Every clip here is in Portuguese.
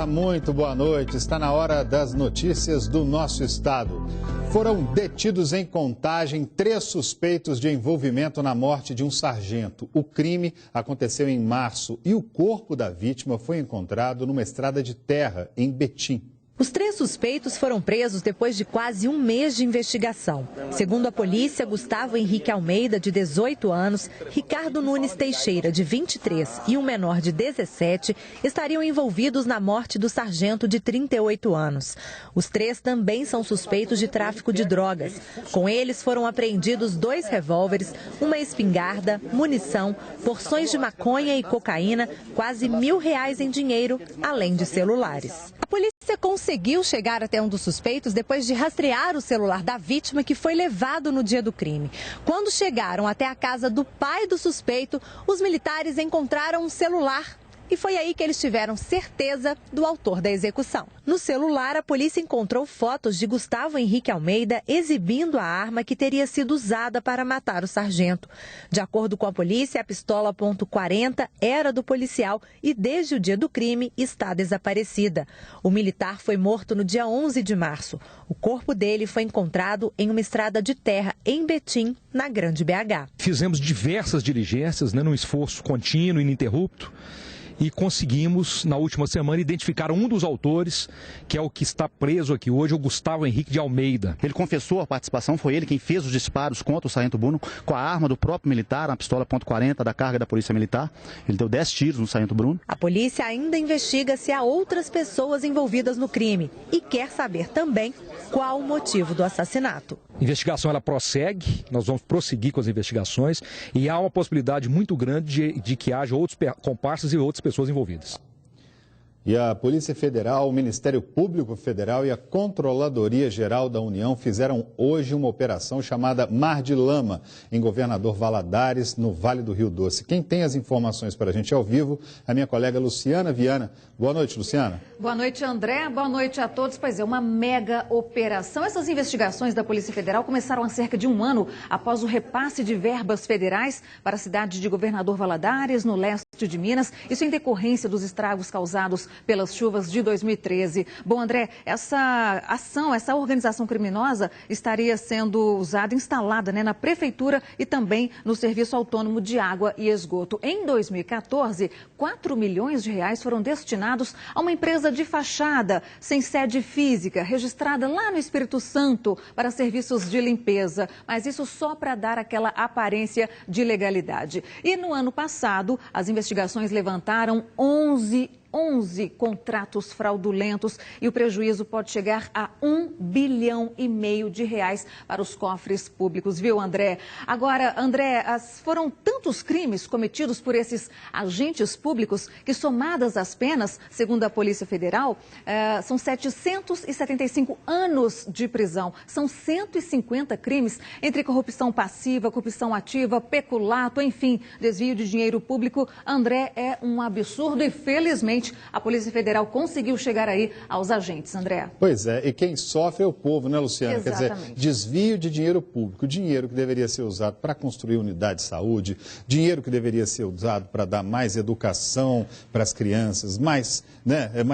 Olá, muito boa noite. Está na hora das notícias do nosso estado. Foram detidos em Contagem 3 suspeitos de envolvimento na morte de um sargento. O crime aconteceu em março e o corpo da vítima foi encontrado numa estrada de terra em Betim. Os 3 suspeitos foram presos depois de quase um mês de investigação. Segundo a polícia, Gustavo Henrique Almeida, de 18 anos, Ricardo Nunes Teixeira, de 23 e um menor de 17 estariam envolvidos na morte do sargento de 38 anos. Os 3 também são suspeitos de tráfico de drogas. Com eles foram apreendidos 2 revólveres, uma espingarda, munição, porções de maconha e cocaína, quase R$1.000 em dinheiro, além de celulares. A polícia conseguiu chegar até um dos suspeitos depois de rastrear o celular da vítima, que foi levado no dia do crime. Quando chegaram até a casa do pai do suspeito, os militares encontraram um celular. E foi aí que eles tiveram certeza do autor da execução. No celular, a polícia encontrou fotos de Gustavo Henrique Almeida exibindo a arma que teria sido usada para matar o sargento. De acordo com a polícia, a pistola .40 era do policial e desde o dia do crime está desaparecida. O militar foi morto no dia 11 de março. O corpo dele foi encontrado em uma estrada de terra em Betim, na Grande BH. Fizemos diversas diligências, num esforço contínuo e ininterrupto. E conseguimos, na última semana, identificar um dos autores, que é o que está preso aqui hoje, o Gustavo Henrique de Almeida. Ele confessou a participação, foi ele quem fez os disparos contra o sargento Bruno com a arma do próprio militar, a pistola .40 da carga da Polícia Militar. Ele deu 10 tiros no sargento Bruno. A polícia ainda investiga se há outras pessoas envolvidas no crime e quer saber também qual o motivo do assassinato. A investigação ela prossegue, nós vamos prosseguir com as investigações e há uma possibilidade muito grande de que haja outros comparsas e outras pessoas envolvidas. E a Polícia Federal, o Ministério Público Federal e a Controladoria Geral da União fizeram hoje uma operação chamada Mar de Lama, em Governador Valadares, no Vale do Rio Doce. Quem tem as informações para a gente ao vivo é a minha colega Luciana Viana. Boa noite, Luciana. Boa noite, André. Boa noite a todos. Pois é, uma mega operação. Essas investigações da Polícia Federal começaram há cerca de um ano após o repasse de verbas federais para a cidade de Governador Valadares, no leste de Minas. Isso em decorrência dos estragos causados pelas chuvas de 2013. Bom, André, essa ação, essa organização criminosa estaria sendo usada, instalada na Prefeitura e também no Serviço Autônomo de Água e Esgoto. Em 2014, R$4 milhões foram destinados a uma empresa de fachada, sem sede física, registrada lá no Espírito Santo, para serviços de limpeza. Mas isso só para dar aquela aparência de legalidade. E no ano passado, as investigações levantaram 11 contratos fraudulentos e o prejuízo pode chegar a R$1,5 bilhão para os cofres públicos, viu, André? Agora, André, foram tantos crimes cometidos por esses agentes públicos que, somadas as penas, segundo a Polícia Federal, são 775 anos de prisão. São 150 crimes entre corrupção passiva, corrupção ativa, peculato, enfim, desvio de dinheiro público. André, é um absurdo e, felizmente, a Polícia Federal conseguiu chegar aí aos agentes, André. Pois é, e quem sofre é o povo, né, Luciana? Exatamente. Quer dizer, desvio de dinheiro público, dinheiro que deveria ser usado para construir unidade de saúde, dinheiro que deveria ser usado para dar mais educação para as crianças, mais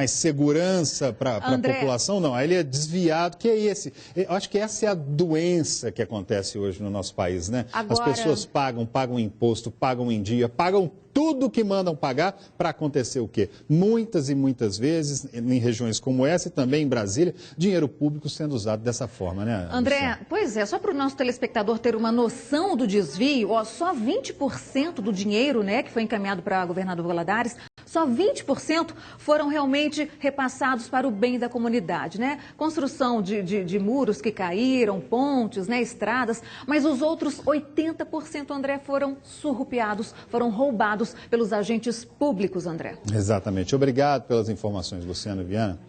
segurança para a população, não. Aí ele é desviado, que é esse. Eu acho que essa é a doença que acontece hoje no nosso país, né? Agora... As pessoas pagam imposto, pagam em dia, pagam tudo que mandam pagar para acontecer o quê? Muitas e muitas vezes, em regiões como essa e também em Brasília, dinheiro público sendo usado dessa forma, né, André, Luciana? pois é, só para o nosso telespectador ter uma noção do desvio, só 20% do dinheiro, que foi encaminhado para Governador Valadares, só 20% foram realmente repassados para o bem da comunidade, Construção de muros que caíram, pontes, estradas, mas os outros 80%, André, foram surrupiados, foram roubados pelos agentes públicos, André. Exatamente. Obrigado pelas informações, Luciana Viana.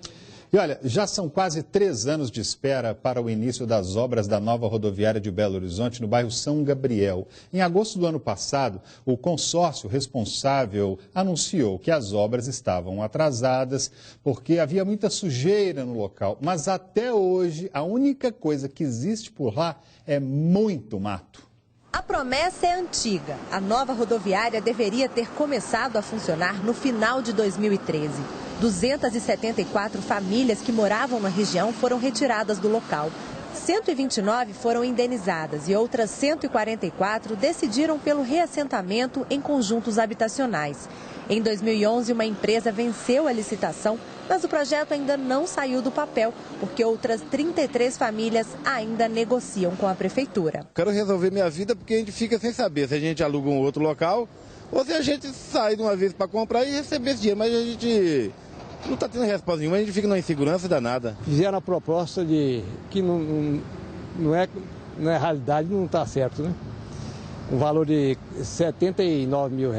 E olha, já são quase 3 anos de espera para o início das obras da nova rodoviária de Belo Horizonte, no bairro São Gabriel. Em agosto do ano passado, o consórcio responsável anunciou que as obras estavam atrasadas porque havia muita sujeira no local. Mas até hoje, a única coisa que existe por lá é muito mato. A promessa é antiga. A nova rodoviária deveria ter começado a funcionar no final de 2013. 274 famílias que moravam na região foram retiradas do local. 129 foram indenizadas e outras 144 decidiram pelo reassentamento em conjuntos habitacionais. Em 2011, uma empresa venceu a licitação, mas o projeto ainda não saiu do papel, porque outras 33 famílias ainda negociam com a prefeitura. Quero resolver minha vida porque a gente fica sem saber se a gente aluga um outro local ou se a gente sai de uma vez para comprar e receber esse dinheiro, mas a gente não está tendo resposta nenhuma, a gente fica numa insegurança danada. Fizeram a proposta de que não é realidade, não está certo, né? Um valor de R$79 mil.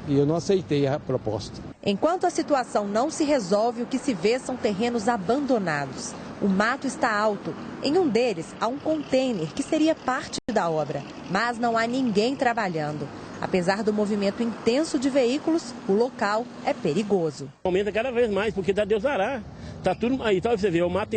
E eu não aceitei a proposta. Enquanto a situação não se resolve, o que se vê são terrenos abandonados. O mato está alto. Em um deles, há um container que seria parte da obra, mas não há ninguém trabalhando. Apesar do movimento intenso de veículos, o local é perigoso. Aumenta cada vez mais, porque dá Deus dará. Tá tudo aí, tá, você vê, o mato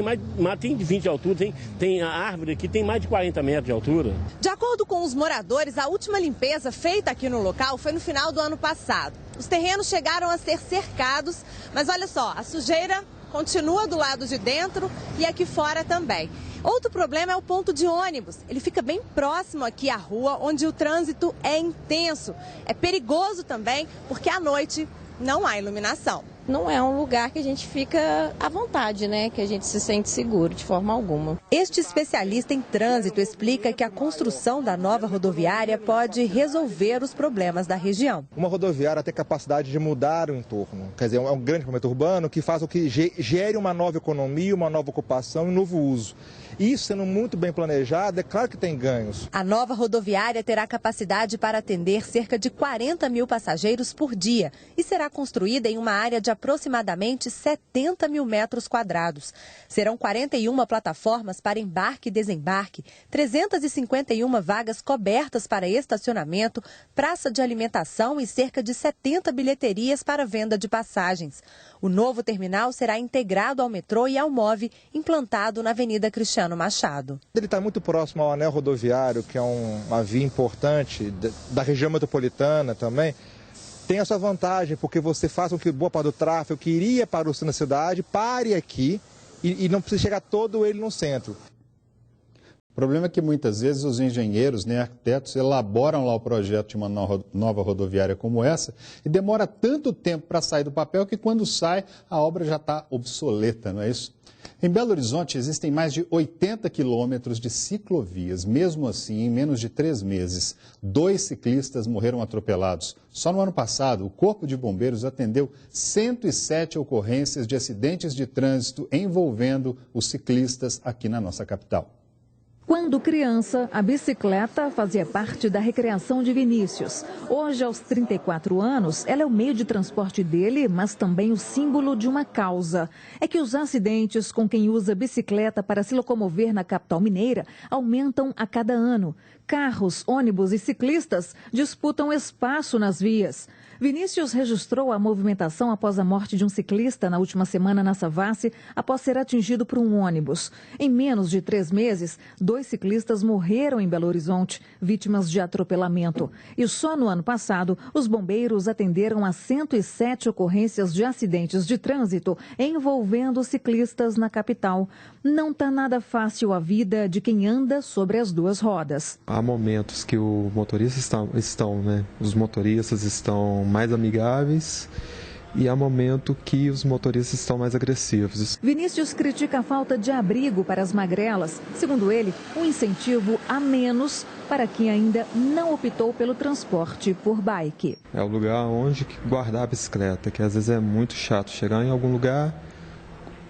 tem de 20 de altura, tem a árvore que tem mais de 40 metros de altura. De acordo com os moradores, a última limpeza feita aqui no local foi no final do ano passado. Os terrenos chegaram a ser cercados, mas olha só, a sujeira continua do lado de dentro e aqui fora também. Outro problema é o ponto de ônibus. Ele fica bem próximo aqui à rua, onde o trânsito é intenso. É perigoso também, porque à noite não há iluminação. Não é um lugar que a gente fica à vontade, né? Que a gente se sente seguro de forma alguma. Este especialista em trânsito explica que a construção da nova rodoviária pode resolver os problemas da região. Uma rodoviária tem capacidade de mudar o entorno. Quer dizer, é um grande projeto urbano que faz o que gere uma nova economia, uma nova ocupação e um novo uso. Isso, sendo muito bem planejado, é claro que tem ganhos. A nova rodoviária terá capacidade para atender cerca de 40 mil passageiros por dia e será construída em uma área de aproximadamente 70 mil metros quadrados. Serão 41 plataformas para embarque e desembarque, 351 vagas cobertas para estacionamento, praça de alimentação e cerca de 70 bilheterias para venda de passagens. O novo terminal será integrado ao metrô e ao MOVE, implantado na Avenida Cristiano Machado. Ele está muito próximo ao anel rodoviário, que é uma via importante da região metropolitana também. Tem a sua vantagem, porque você faz com que boa parte do tráfego que iria para o centro da cidade pare aqui e não precisa chegar todo ele no centro. O problema é que muitas vezes os engenheiros, né, arquitetos, elaboram lá o projeto de uma nova rodoviária como essa e demora tanto tempo para sair do papel que quando sai a obra já está obsoleta, não é isso? Em Belo Horizonte existem mais de 80 quilômetros de ciclovias. Mesmo assim, em menos de 3 meses, 2 ciclistas morreram atropelados. Só no ano passado, o Corpo de Bombeiros atendeu 107 ocorrências de acidentes de trânsito envolvendo os ciclistas aqui na nossa capital. Quando criança, a bicicleta fazia parte da recreação de Vinícius. Hoje, aos 34 anos, ela é o meio de transporte dele, mas também o símbolo de uma causa. É que os acidentes com quem usa bicicleta para se locomover na capital mineira aumentam a cada ano. Carros, ônibus e ciclistas disputam espaço nas vias. Vinícius registrou a movimentação após a morte de um ciclista na última semana na Savassi, após ser atingido por um ônibus. Em menos de 3 meses, 2 ciclistas morreram em Belo Horizonte, vítimas de atropelamento. E só no ano passado, os bombeiros atenderam a 107 ocorrências de acidentes de trânsito envolvendo ciclistas na capital. Não está nada fácil a vida de quem anda sobre as 2 rodas. Há momentos que os motoristas estão mais amigáveis e há momento que os motoristas estão mais agressivos. Vinícius critica a falta de abrigo para as magrelas. Segundo ele, um incentivo a menos para quem ainda não optou pelo transporte por bike. É o lugar onde guardar a bicicleta, que às vezes é muito chato chegar em algum lugar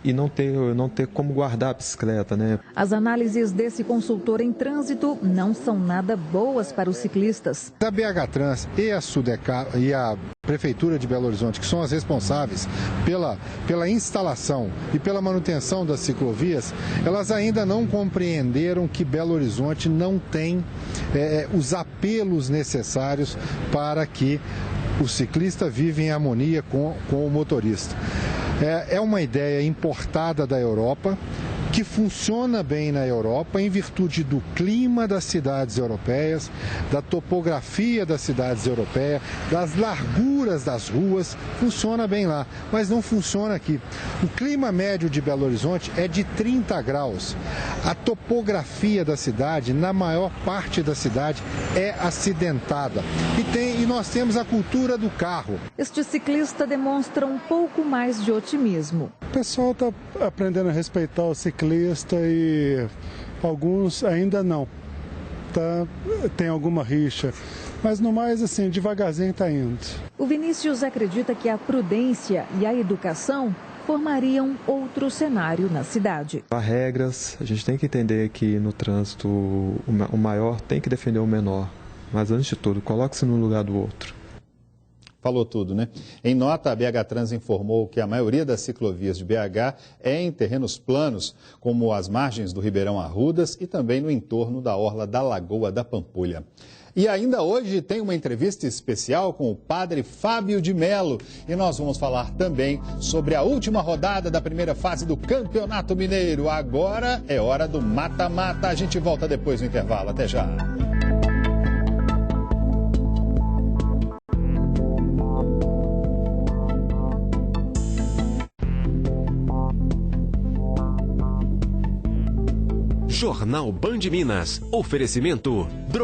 e não ter como guardar a bicicleta, né? As análises desse consultor em trânsito não são nada boas para os ciclistas. A BH Trans e a Sudecar e a Prefeitura de Belo Horizonte, que são as responsáveis pela instalação e pela manutenção das ciclovias, elas ainda não compreenderam que Belo Horizonte não tem os apelos necessários para que o ciclista vive em harmonia com o motorista. É uma ideia importada da Europa que funciona bem na Europa em virtude do clima das cidades europeias, da topografia das cidades europeias, das larguras das ruas, funciona bem lá, mas não funciona aqui. O clima médio de Belo Horizonte é de 30 graus. A topografia da cidade, na maior parte da cidade, é acidentada. E nós temos a cultura do carro. Este ciclista demonstra um pouco mais de otimismo. O pessoal está aprendendo a respeitar o ciclista e alguns ainda não. Tem alguma rixa, mas no mais, assim, devagarzinho está indo. O Vinícius acredita que a prudência e a educação formariam outro cenário na cidade. Há regras, a gente tem que entender que no trânsito o maior tem que defender o menor, mas antes de tudo, coloque-se no lugar do outro. Falou tudo, né? Em nota, a BH Trans informou que a maioria das ciclovias de BH é em terrenos planos, como as margens do Ribeirão Arrudas e também no entorno da orla da Lagoa da Pampulha. E ainda hoje tem uma entrevista especial com o padre Fábio de Mello. E nós vamos falar também sobre a última rodada da primeira fase do Campeonato Mineiro. Agora é hora do mata-mata. A gente volta depois do intervalo. Até já. Jornal Band Minas. Oferecimento